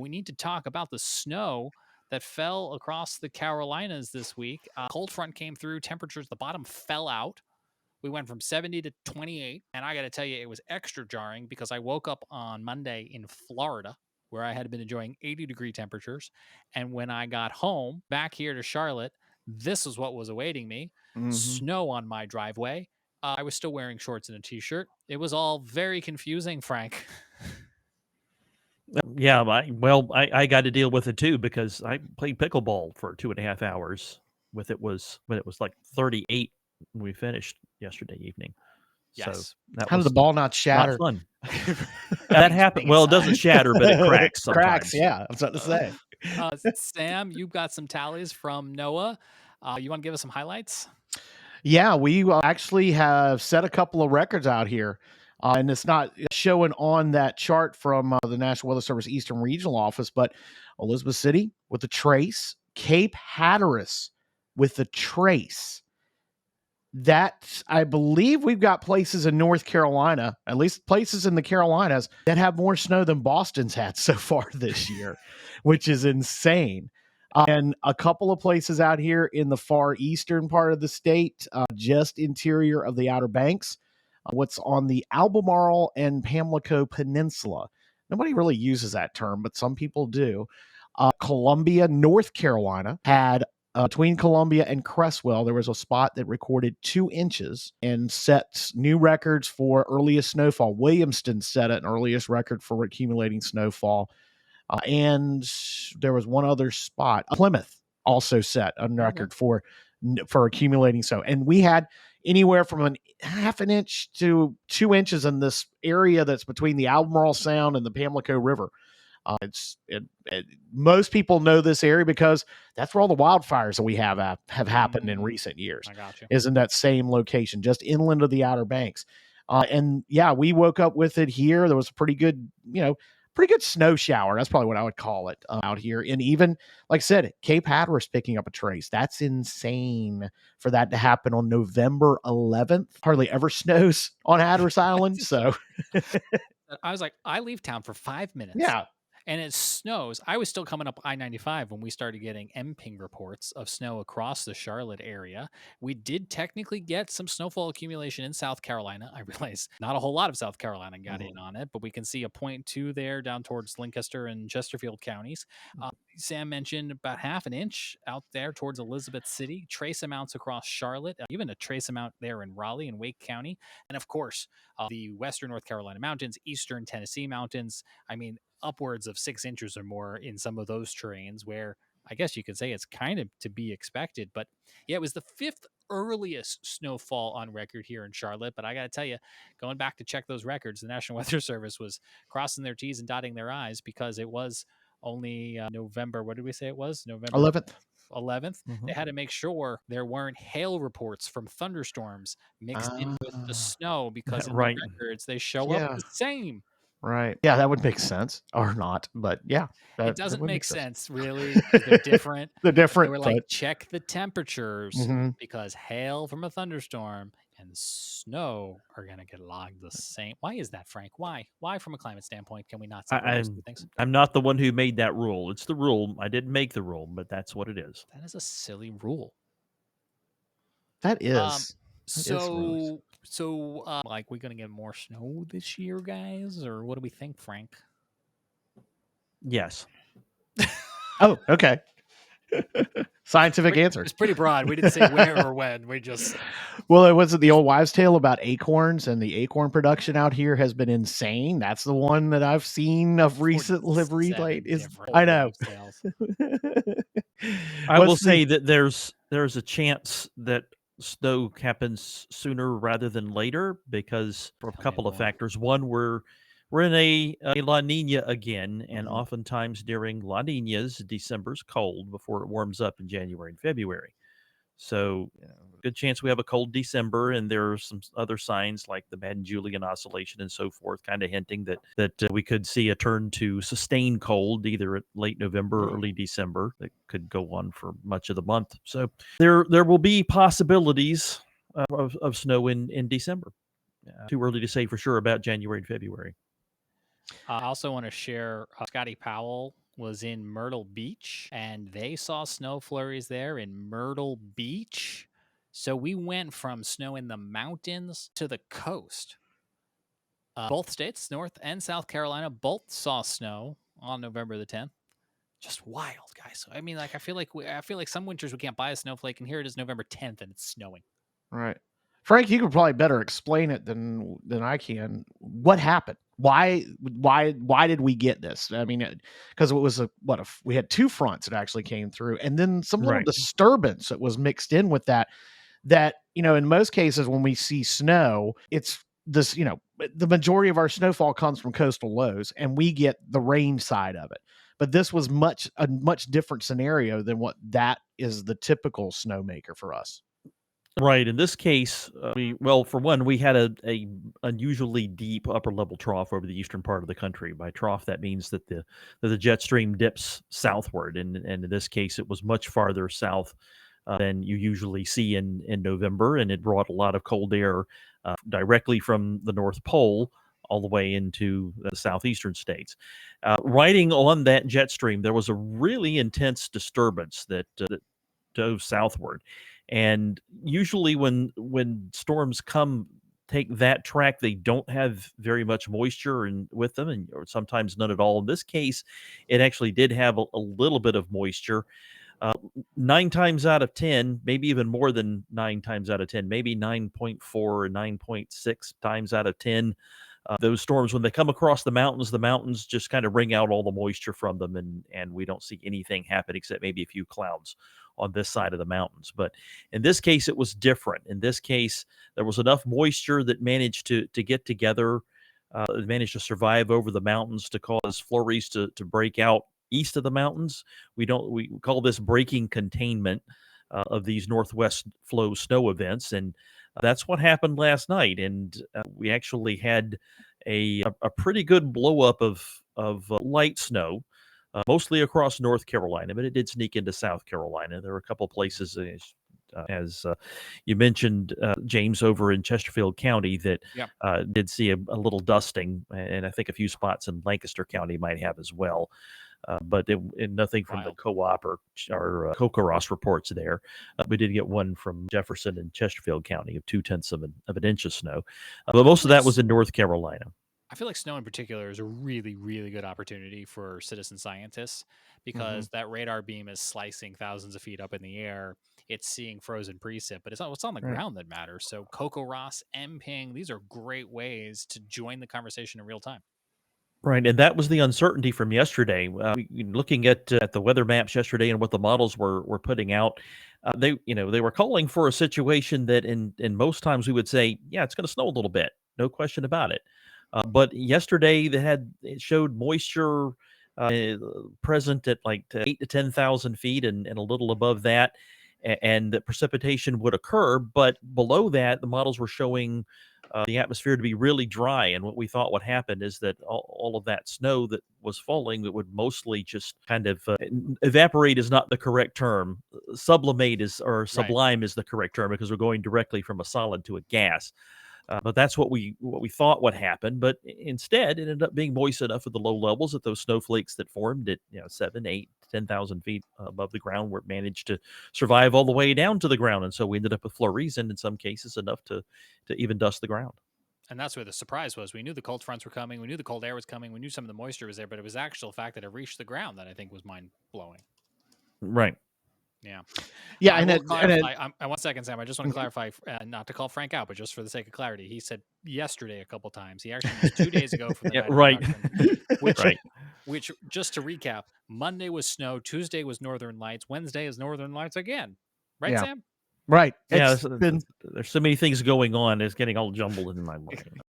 we need to talk about the snow that fell across the Carolinas this week. Cold front came through, temperatures, the bottom fell out. We went from 70 to 28. And I got to tell you, it was extra jarring because I woke up on Monday in Florida, where I had been enjoying 80-degree temperatures. And when I got home back here to Charlotte, this is what was awaiting me: snow on my driveway. I was still wearing shorts and a t-shirt. It was all very confusing, Frank. Yeah, I got to deal with it too because I played pickleball for 2.5 hours when it was like 38 when we finished yesterday evening. Yes. So that How did was the ball not shatter? not fun. That happened. Well, it doesn't shatter, but it cracks sometimes. Cracks, yeah. I was about to say. Sam, you've got some tallies from NOAA. You want to give us some highlights? Yeah, we actually have set a couple of records out here. And it's not showing on that chart from the National Weather Service Eastern Regional Office, but Elizabeth City with the trace, Cape Hatteras with the trace. That, I believe we've got places in North Carolina, at least places in the Carolinas, that have more snow than Boston's had so far this year, which is insane. And a couple of places out here in the far eastern part of the state, just interior of the Outer Banks, what's on the Albemarle and Pamlico Peninsula. Nobody really uses that term, but some people do. Columbia, North Carolina had between Columbia and Cresswell, there was a spot that recorded 2 inches and set new records for earliest snowfall. Williamston set an earliest record for accumulating snowfall. And there was one other spot. Plymouth also set a record for accumulating snow. And we had anywhere from a half an inch to 2 inches in this area that's between the Albemarle Sound and the Pamlico River. Most people know this area because that's where all the wildfires that we have happened in recent years. I got you. Is in that same location, just inland of the Outer Banks. And yeah, we woke up with it here. There was a pretty good snow shower. That's probably what I would call it out here. And even, like I said, Cape Hatteras picking up a trace. That's insane for that to happen on November 11th. Hardly ever snows on Hatteras Island. So I was like, I leave town for 5 minutes. yeah. And it snows. I was still coming up I-95 when we started getting MPing reports of snow across the Charlotte area. We did technically get some snowfall accumulation in South Carolina. I realize not a whole lot of South Carolina got in on it, but we can see a 0.2 there down towards Lancaster and Chesterfield counties. Sam mentioned about half an inch out there towards Elizabeth City, trace amounts across Charlotte, even a trace amount there in Raleigh and Wake County. And of course, the western North Carolina mountains, eastern Tennessee mountains. I mean, upwards of 6 inches or more in some of those terrains where I guess you could say it's kind of to be expected. But yeah, it was the 5th earliest snowfall on record here in Charlotte. But I got to tell you, going back to check those records, the National Weather Service was crossing their T's and dotting their I's because it was only November. What did we say it was? November 11th. They had to make sure there weren't hail reports from thunderstorms mixed in with the snow because in the records they show up the same. Right. Yeah, that would make sense or not, but yeah. It doesn't make sense, really. They're different. They're different. They were like, check the temperatures because hail from a thunderstorm and snow are going to get logged the same. Why is that, Frank? Why? Why, from a climate standpoint, can we not separate those two things? I'm not the one who made that rule. It's the rule. I didn't make the rule, but that's what it is. That is a silly rule. That is. Like, we're going to get more snow this year, guys? Or what do we think, Frank? Yes. Oh, okay. Scientific answer. It's pretty broad. We didn't say where or when. We just... Well, it wasn't the old wives' tale about acorns, and the acorn production out here has been insane. That's the one that I've seen of recent livery. I know. I will say that there's a chance that snow happens sooner rather than later because for a couple of factors. One, we're in a La Nina again, and oftentimes during La Ninas, December's cold before it warms up in January and February. So good chance we have a cold December, and there are some other signs like the Madden-Julian oscillation and so forth, kind of hinting that we could see a turn to sustained cold either at late November or early December that could go on for much of the month. So there will be possibilities of snow in December. Too early to say for sure about January and February. I also want to share Scotty Powell was in Myrtle Beach, and they saw snow flurries there in Myrtle Beach. So we went from snow in the mountains to the coast. Both states, North and South Carolina, both saw snow on November the 10th. Just wild, guys. I mean, like I feel like some winters we can't buy a snowflake, and here it is November 10th, and it's snowing. Right. Frank, you could probably better explain it than I can. What happened? Why did we get this? I mean, because it was we had two fronts that actually came through, and then some little Right. disturbance that was mixed in with that. That in most cases when we see snow, it's this. The majority of our snowfall comes from coastal lows, and we get the rain side of it. But this was a much different scenario than what that is the typical snowmaker for us. Right. In this case, for one, we had a unusually deep upper level trough over the eastern part of the country. By trough, that means that the jet stream dips southward, and in this case, it was much farther south than you usually see in November, and it brought a lot of cold air directly from the North Pole all the way into the southeastern states. Riding on that jet stream, there was a really intense disturbance that dove southward. And usually when storms take that track, they don't have very much moisture with them, or sometimes none at all. In this case, it actually did have a little bit of moisture. 9 times out of 10, maybe even more than 9 times out of 10, maybe 9.4 or 9.6 times out of 10, those storms, when they come across the mountains just kind of wring out all the moisture from them, and we don't see anything happen except maybe a few clouds on this side of the mountains. But in this case, it was different. In this case, there was enough moisture that managed to get together, managed to survive over the mountains to cause flurries to break out east of the mountains. We call this breaking containment of these northwest flow snow events, and that's what happened last night. And we actually had a pretty good blow up of light snow, mostly across North Carolina, but it did sneak into South Carolina. There were a couple places, as you mentioned, James, over in Chesterfield County that did see a little dusting, and I think a few spots in Lancaster County might have as well. But nothing from the co-op or CoCoRaHS reports there. We did get one from Jefferson and Chesterfield County of 0.2 of an inch of snow. But most of that was in North Carolina. I feel like snow in particular is a really, really good opportunity for citizen scientists because that radar beam is slicing thousands of feet up in the air. It's seeing frozen precip, but it's what's on the ground that matters. So CoCoRaHS, MPing, these are great ways to join the conversation in real time. Right, and that was the uncertainty from yesterday. Looking at the weather maps yesterday and what the models were putting out, they were calling for a situation that in most times we would say, yeah, it's going to snow a little bit, no question about it. But yesterday it showed moisture present at like 8 to 10,000 feet and a little above that, and that precipitation would occur. But below that, the models were showing the atmosphere to be really dry. And what we thought would happen is that all of that snow that was falling, that would mostly just kind of evaporate is not the correct term. Sublimate sublime is the correct term, because we're going directly from a solid to a gas. But that's what we thought would happen. But instead, it ended up being moist enough at the low levels that those snowflakes that formed at 7, 8, 10,000 feet above the ground were managed to survive all the way down to the ground. And so we ended up with flurries, and in some cases enough to even dust the ground. And that's where the surprise was. We knew the cold fronts were coming. We knew the cold air was coming. We knew some of the moisture was there, but it was the actual fact that it reached the ground that I think was mind blowing. Right. Yeah. Yeah. I 1 second, Sam. I just want to clarify, not to call Frank out, but just for the sake of clarity, he said yesterday a couple times. He actually used 2 days ago for the night right. Which, just to recap, Monday was snow, Tuesday was Northern Lights, Wednesday is Northern Lights again. Right, Sam? Right. Yeah, there's so many things going on. It's getting all jumbled in my mind.